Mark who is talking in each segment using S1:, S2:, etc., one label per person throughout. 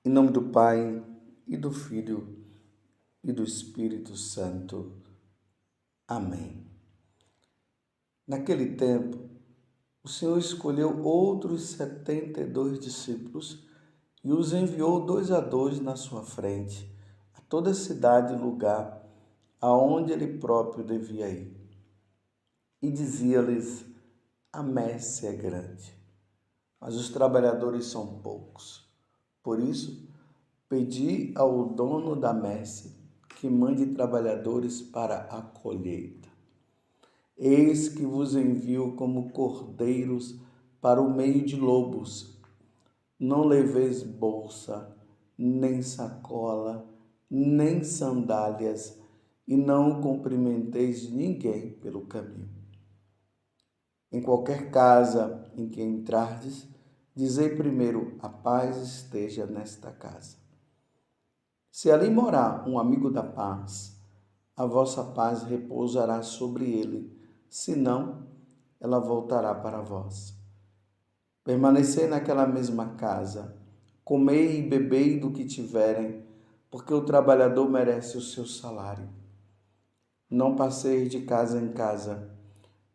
S1: Em nome do Pai, e do Filho, e do Espírito Santo. Amém. Naquele tempo, o Senhor escolheu outros 72 discípulos e os enviou 2 a 2 na sua frente, a toda cidade e lugar aonde ele próprio devia ir. E dizia-lhes: a messe é grande, mas os trabalhadores são poucos. Por isso, pedi ao dono da messe que mande trabalhadores para a colheita. Eis que vos envio como cordeiros para o meio de lobos. Não leveis bolsa, nem sacola, nem sandálias, e não cumprimenteis ninguém pelo caminho. Em qualquer casa em que entrardes, dizei primeiro: a paz esteja nesta casa. Se ali morar um amigo da paz, a vossa paz repousará sobre ele, senão ela voltará para vós. Permanecei naquela mesma casa, comei e bebei do que tiverem, porque o trabalhador merece o seu salário. Não passeis de casa em casa.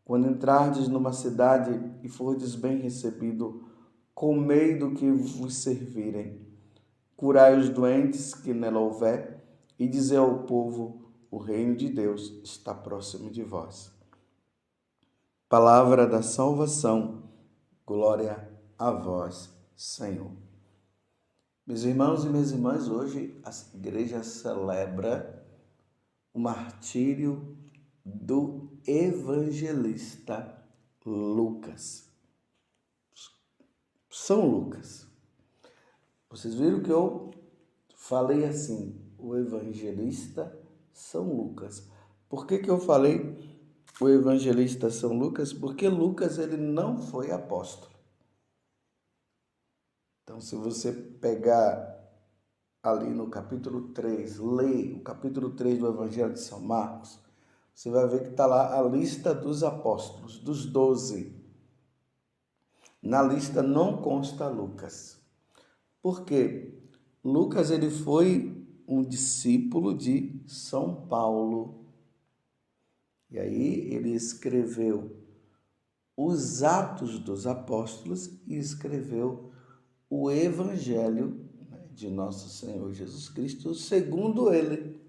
S1: Quando entrardes numa cidade e fordes bem recebido, comei do que vos servirem. Curai os doentes que nela houver, e dizei ao povo: o reino de Deus está próximo de vós. Palavra da salvação, glória a vós, Senhor. Meus irmãos e minhas irmãs, hoje a igreja celebra o martírio do evangelista Lucas. São Lucas. Vocês viram que eu falei assim, o evangelista São Lucas. Por que eu falei o evangelista São Lucas? Porque Lucas ele não foi apóstolo. Então, se você pegar ali no capítulo 3, ler o capítulo 3 do Evangelho de São Marcos, você vai ver que está lá a lista dos apóstolos, dos 12. Na lista não consta Lucas. Por quê? Lucas ele foi um discípulo de São Paulo. E aí ele escreveu os Atos dos Apóstolos e escreveu o Evangelho de nosso Senhor Jesus Cristo, segundo ele.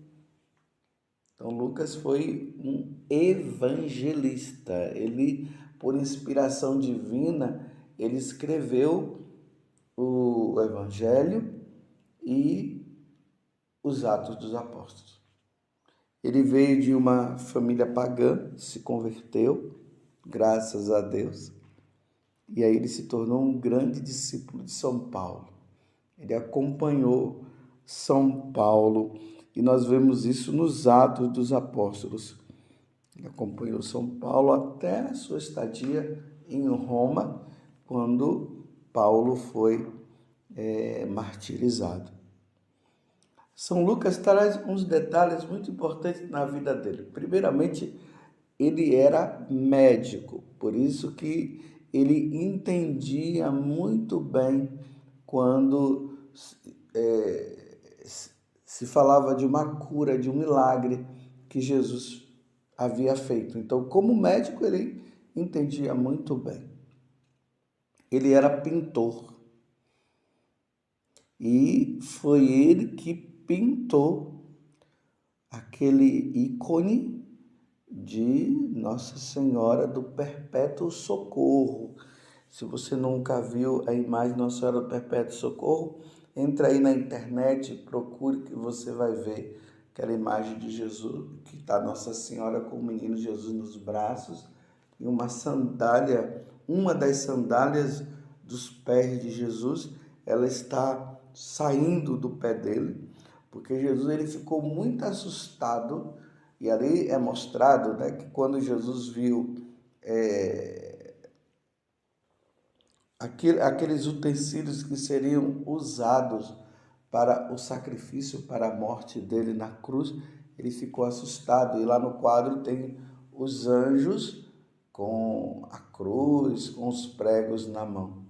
S1: Então, Lucas foi um evangelista. Ele, por inspiração divina, ele escreveu o Evangelho e os Atos dos Apóstolos. Ele veio de uma família pagã, se converteu, graças a Deus, e aí ele se tornou um grande discípulo de São Paulo. Ele acompanhou São Paulo e nós vemos isso nos Atos dos Apóstolos. Ele acompanhou São Paulo até a sua estadia em Roma, quando Paulo foi martirizado. São Lucas traz uns detalhes muito importantes na vida dele. Primeiramente, ele era médico, por isso que ele entendia muito bem quando se falava de uma cura, de um milagre que Jesus havia feito. Então, como médico, ele entendia muito bem. Ele era pintor. E foi ele que pintou aquele ícone de Nossa Senhora do Perpétuo Socorro. Se você nunca viu a imagem de Nossa Senhora do Perpétuo Socorro, entra aí na internet, procure que você vai ver aquela imagem de Jesus, que está Nossa Senhora com o menino Jesus nos braços e uma sandália, uma das sandálias dos pés de Jesus, ela está saindo do pé dele, porque Jesus ele ficou muito assustado. E ali é mostrado, né, que quando Jesus viu aqueles utensílios que seriam usados para o sacrifício, para a morte dele na cruz, ele ficou assustado. E lá no quadro tem os anjos com a cruz, com os pregos na mão.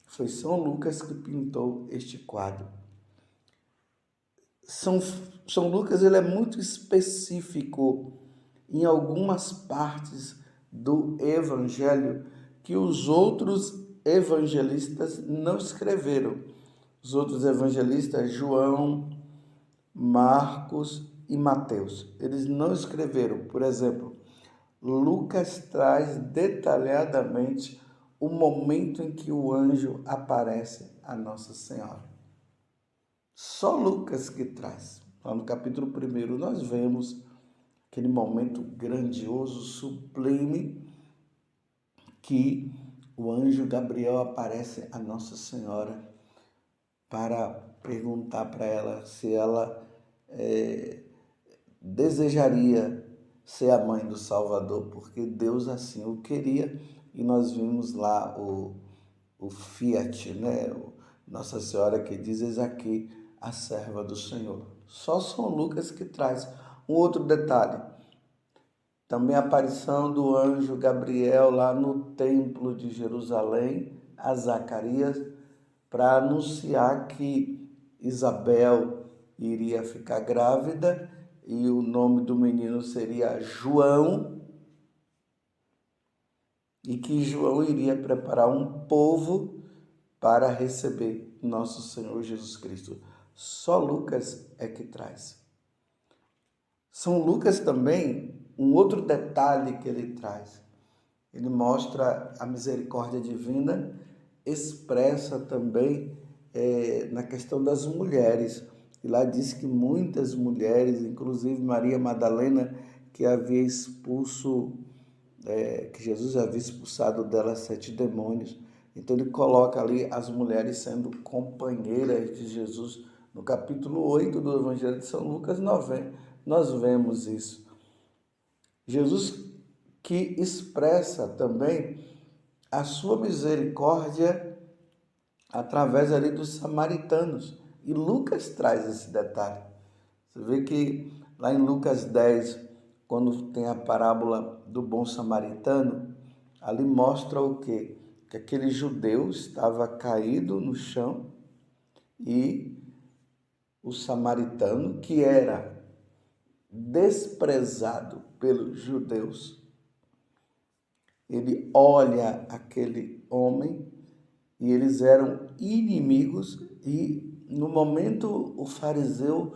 S1: Foi São Lucas que pintou este quadro. São Lucas ele é muito específico em algumas partes do Evangelho que os outros evangelistas não escreveram. Os outros evangelistas, João, Marcos e Mateus, eles não escreveram. Por exemplo, Lucas traz detalhadamente o momento em que o anjo aparece a Nossa Senhora. Só Lucas que traz. Lá no capítulo 1 nós vemos aquele momento grandioso, sublime, que o anjo Gabriel aparece a Nossa Senhora para perguntar para ela se ela desejaria ser a mãe do Salvador, porque Deus assim o queria. E nós vimos lá o Fiat, né? Nossa Senhora que diz: eis aqui a serva do Senhor. Só São Lucas que traz um outro detalhe. Também a aparição do anjo Gabriel lá no templo de Jerusalém a Zacarias para anunciar que Isabel iria ficar grávida e o nome do menino seria João, e que João iria preparar um povo para receber nosso Senhor Jesus Cristo. Só Lucas é que traz. São Lucas também, um outro detalhe que ele traz, ele mostra a misericórdia divina expressa também na questão das mulheres. E lá diz que muitas mulheres, inclusive Maria Madalena, que havia expulso, que Jesus havia expulsado dela 7 demônios. Então ele coloca ali as mulheres sendo companheiras de Jesus. No capítulo 8 do Evangelho de São Lucas, nós vemos isso. Jesus que expressa também a sua misericórdia através ali dos samaritanos. E Lucas traz esse detalhe. Você vê que lá em Lucas 10, quando tem a parábola do bom samaritano, ali mostra o quê? Que aquele judeu estava caído no chão e o samaritano, que era desprezado pelos judeus, ele olha aquele homem e eles eram inimigos, e no momento o fariseu,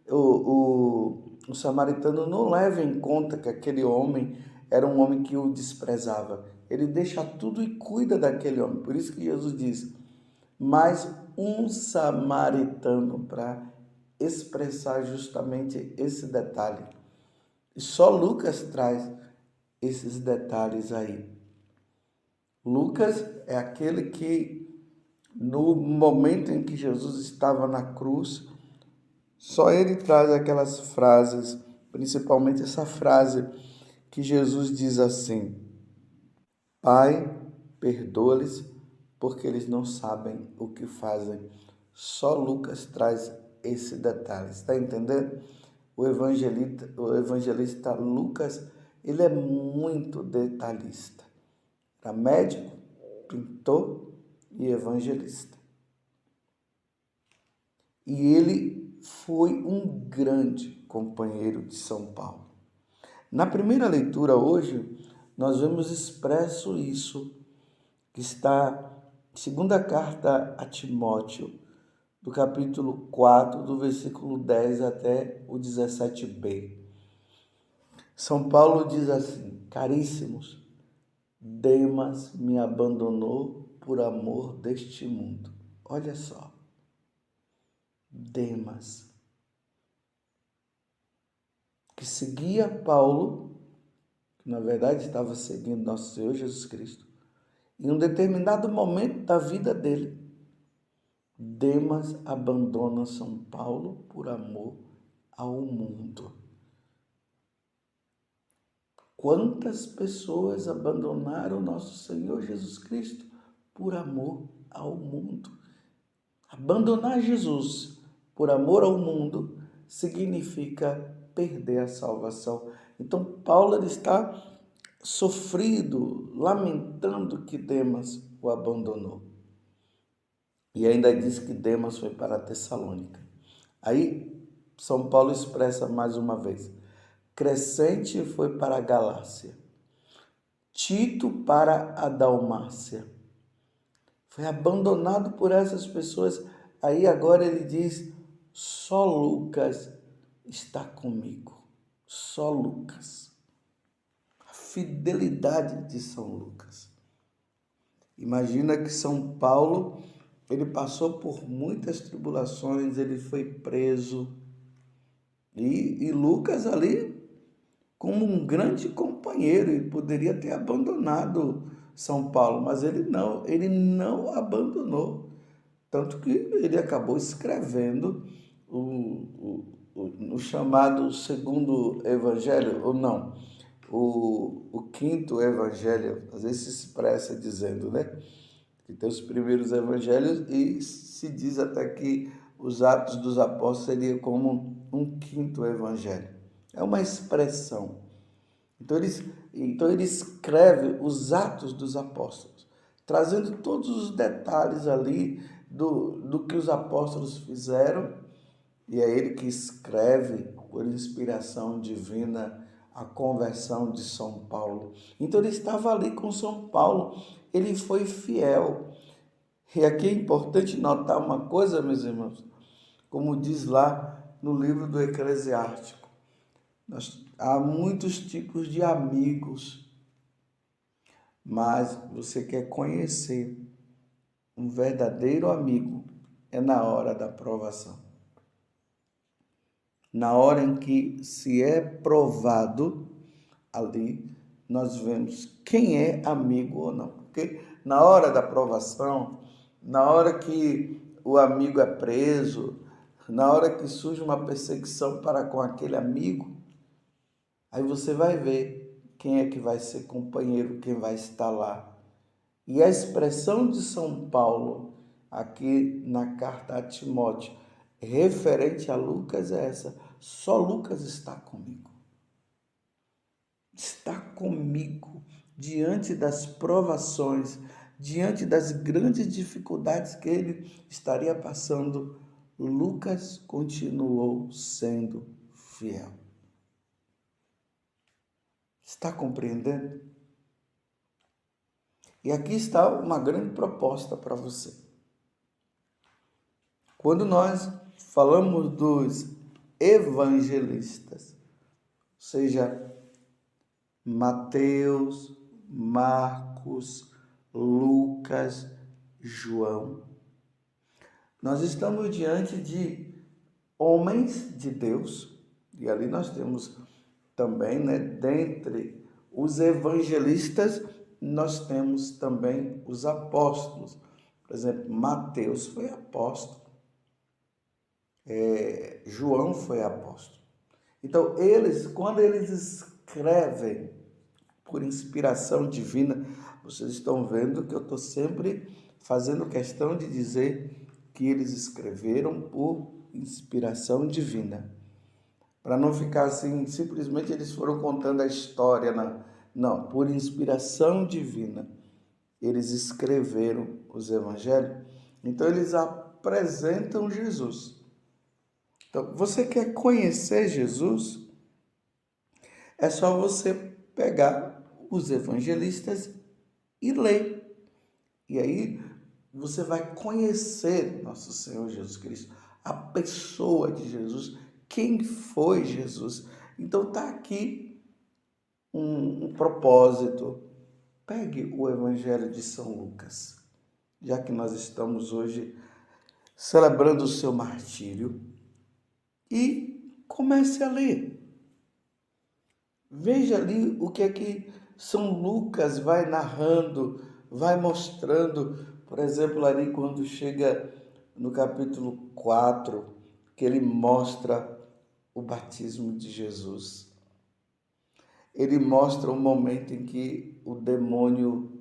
S1: o samaritano não leva em conta que aquele homem era um homem que o desprezava. Ele deixa tudo e cuida daquele homem. Por isso que Jesus diz: mas um samaritano, para expressar justamente esse detalhe. E só Lucas traz esses detalhes aí. Lucas é aquele que, no momento em que Jesus estava na cruz, só ele traz aquelas frases, principalmente essa frase que Jesus diz assim: Pai, perdoa-lhes, porque eles não sabem o que fazem. Só Lucas traz esse detalhe. Está entendendo? O evangelista Lucas, ele é muito detalhista. Era médico, pintor e evangelista. E ele foi um grande companheiro de São Paulo. Na primeira leitura hoje, nós vemos expresso isso, que está em segunda carta a Timóteo, do capítulo 4, do versículo 10 até o 17b. São Paulo diz assim: caríssimos, Demas me abandonou por amor deste mundo. Olha só, Demas, que seguia Paulo, que na verdade estava seguindo nosso Senhor Jesus Cristo, em um determinado momento da vida dele, Demas abandona São Paulo por amor ao mundo. Quantas pessoas abandonaram nosso Senhor Jesus Cristo por amor ao mundo? Abandonar Jesus por amor ao mundo significa perder a salvação. Então Paulo ele está sofrido, lamentando que Demas o abandonou. E ainda diz que Demas foi para Tessalônica. Aí São Paulo expressa mais uma vez. Crescente foi para a Galácia, Tito para a Dalmácia. Foi abandonado por essas pessoas. Aí agora ele diz, só Lucas está comigo. Só Lucas. A fidelidade de São Lucas. Imagina que São Paulo, ele passou por muitas tribulações, ele foi preso. E Lucas ali, como um grande companheiro, ele poderia ter abandonado São Paulo, mas ele não abandonou. Tanto que ele acabou escrevendo o chamado segundo evangelho, ou não, o quinto evangelho, às vezes se expressa dizendo, né? Que tem os primeiros evangelhos e se diz até que os Atos dos Apóstolos seria como um quinto evangelho. É uma expressão. Então ele escreve os Atos dos Apóstolos, trazendo todos os detalhes ali do que os apóstolos fizeram, e é ele que escreve, por inspiração divina, a conversão de São Paulo. Então ele estava ali com São Paulo, ele foi fiel. E aqui é importante notar uma coisa, meus irmãos, como diz lá no livro do Eclesiástico. Há muitos tipos de amigos, mas você quer conhecer um verdadeiro amigo é na hora da provação. Na hora em que se é provado, ali nós vemos quem é amigo ou não. Porque na hora da provação, na hora que o amigo é preso, na hora que surge uma perseguição para com aquele amigo, aí você vai ver quem é que vai ser companheiro, quem vai estar lá. E a expressão de São Paulo, aqui na carta a Timóteo, referente a Lucas é essa: só Lucas está comigo. Está comigo diante das provações, diante das grandes dificuldades que ele estaria passando. Lucas continuou sendo fiel. Está compreendendo? E aqui está uma grande proposta para você. Quando nós falamos dos evangelistas, ou seja, Mateus, Marcos, Lucas, João, nós estamos diante de homens de Deus, e ali nós temos também, né, dentre os evangelistas, nós temos também os apóstolos. Por exemplo, Mateus foi apóstolo, João foi apóstolo. Então, quando eles escrevem por inspiração divina, vocês estão vendo que eu estou sempre fazendo questão de dizer que eles escreveram por inspiração divina. Para não ficar assim, simplesmente eles foram contando a história, não, por inspiração divina. Eles escreveram os evangelhos, então eles apresentam Jesus. Então, você quer conhecer Jesus? É só você pegar os evangelistas e ler. E aí você vai conhecer nosso Senhor Jesus Cristo, a pessoa de Jesus, quem foi Jesus. Então está aqui um propósito. Pegue o Evangelho de São Lucas, já que nós estamos hoje celebrando o seu martírio, e comece a ler. Veja ali o que é que São Lucas vai narrando, vai mostrando. Por exemplo, ali quando chega no capítulo 4, que ele mostra o batismo de Jesus. Ele mostra o momento em que o demônio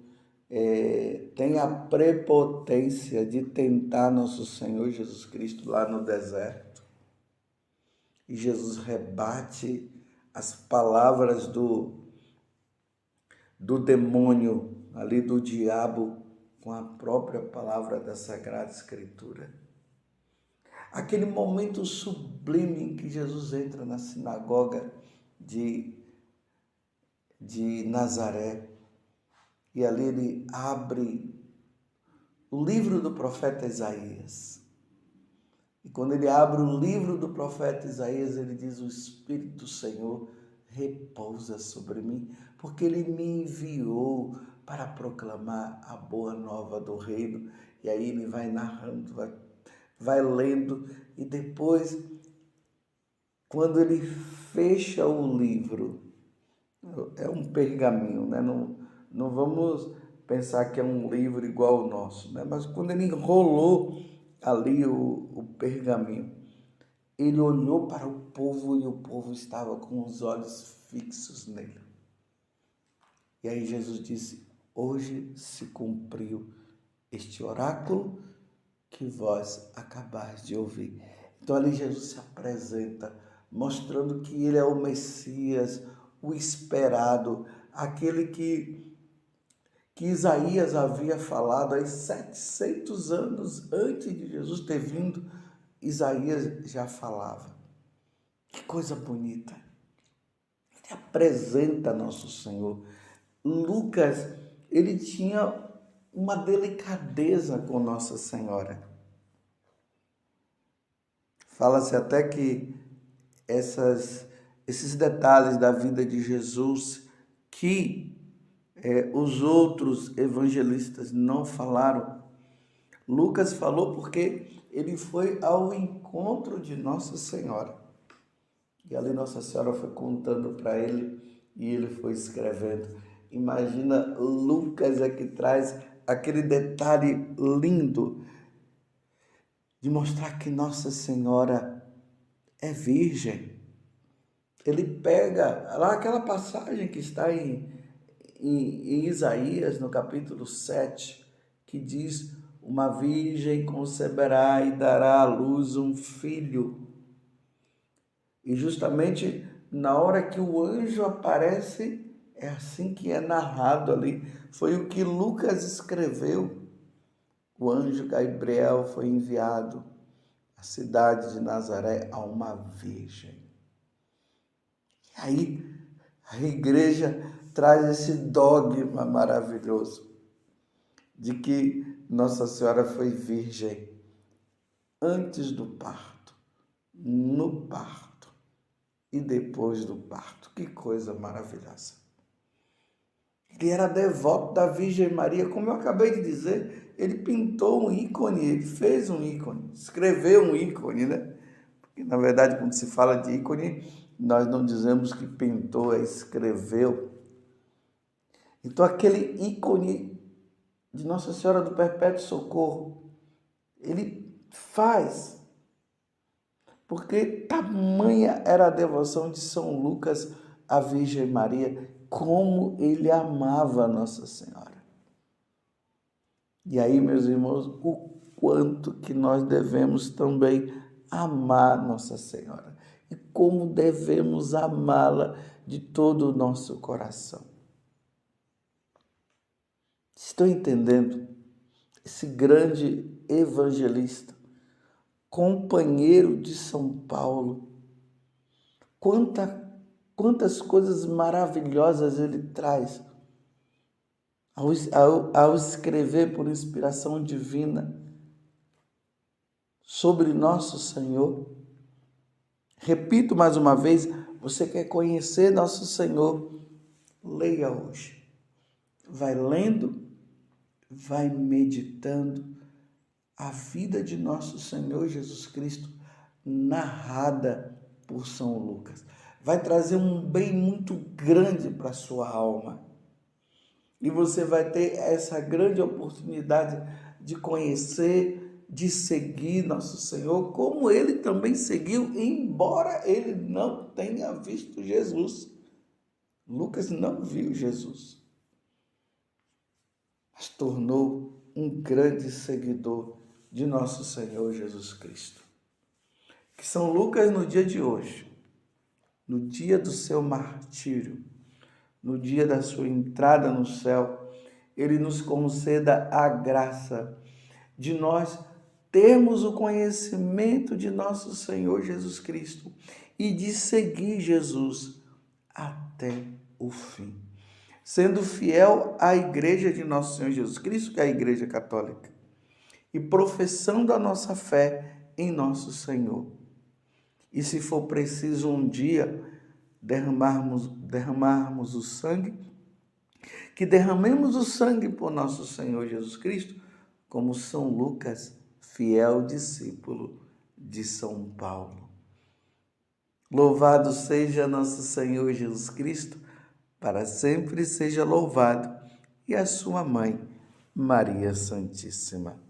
S1: tem a prepotência de tentar nosso Senhor Jesus Cristo lá no deserto. E Jesus rebate as palavras do demônio, ali do diabo, com a própria palavra da Sagrada Escritura. aquele momento sublime em que Jesus entra na sinagoga de Nazaré, e ali ele abre o livro do profeta Isaías. E quando ele abre o livro do profeta Isaías, ele diz: o Espírito do Senhor repousa sobre mim, porque ele me enviou para proclamar a boa nova do reino. E aí ele vai narrando, vai lendo, e depois, quando ele fecha o livro, é um pergaminho, né? Não vamos pensar que é um livro igual ao nosso, né? Mas quando ele enrolou ali o pergaminho, ele olhou para o povo e o povo estava com os olhos fixos nele. E aí Jesus disse: hoje se cumpriu este oráculo que vós acabais de ouvir. Então ali Jesus se apresenta, mostrando que ele é o Messias, o esperado, aquele que Isaías havia falado há 700 anos antes de Jesus ter vindo. Isaías já falava. Que coisa bonita. Ele apresenta nosso Senhor. Lucas, ele tinha uma delicadeza com Nossa Senhora. Fala-se até que esses detalhes da vida de Jesus que os outros evangelistas não falaram, Lucas falou porque ele foi ao encontro de Nossa Senhora. E ali Nossa Senhora foi contando para ele e ele foi escrevendo. Imagina, Lucas é que traz aquele detalhe lindo de mostrar que Nossa Senhora é virgem. Ele pega lá aquela passagem que está em Isaías, no capítulo 7, que diz: uma virgem conceberá e dará à luz um filho. E justamente na hora que o anjo aparece, é assim que é narrado ali. Foi o que Lucas escreveu. O anjo Gabriel foi enviado à cidade de Nazaré a uma virgem. E aí a igreja traz esse dogma maravilhoso de que Nossa Senhora foi virgem antes do parto, no parto e depois do parto. Que coisa maravilhosa. Ele era devoto da Virgem Maria, como eu acabei de dizer, ele pintou um ícone, ele fez um ícone, escreveu um ícone, né? Porque, na verdade, quando se fala de ícone, nós não dizemos que pintou, escreveu. Então, aquele ícone de Nossa Senhora do Perpétuo Socorro, ele faz, porque tamanha era a devoção de São Lucas à Virgem Maria, como ele amava a Nossa Senhora. E aí, meus irmãos, o quanto que nós devemos também amar Nossa Senhora e como devemos amá-la de todo o nosso coração. Estou entendendo? Esse grande evangelista, companheiro de São Paulo, quantas coisas maravilhosas ele traz ao escrever por inspiração divina sobre nosso Senhor. Repito mais uma vez, você quer conhecer nosso Senhor? Leia hoje. Vai lendo, vai meditando a vida de nosso Senhor Jesus Cristo narrada por São Lucas. Vai trazer um bem muito grande para a sua alma. E você vai ter essa grande oportunidade de conhecer, de seguir nosso Senhor, como ele também seguiu, embora ele não tenha visto Jesus. Lucas não viu Jesus, mas tornou um grande seguidor de nosso Senhor Jesus Cristo. Que São Lucas, no dia de hoje, no dia do seu martírio, no dia da sua entrada no céu, ele nos conceda a graça de nós termos o conhecimento de nosso Senhor Jesus Cristo e de seguir Jesus até o fim, sendo fiel à igreja de nosso Senhor Jesus Cristo, que é a Igreja Católica, e professando a nossa fé em nosso Senhor. E se for preciso um dia derramarmos o sangue, que derramemos o sangue por nosso Senhor Jesus Cristo, como São Lucas, fiel discípulo de São Paulo. Louvado seja nosso Senhor Jesus Cristo, para sempre seja louvado, e a sua mãe, Maria Santíssima.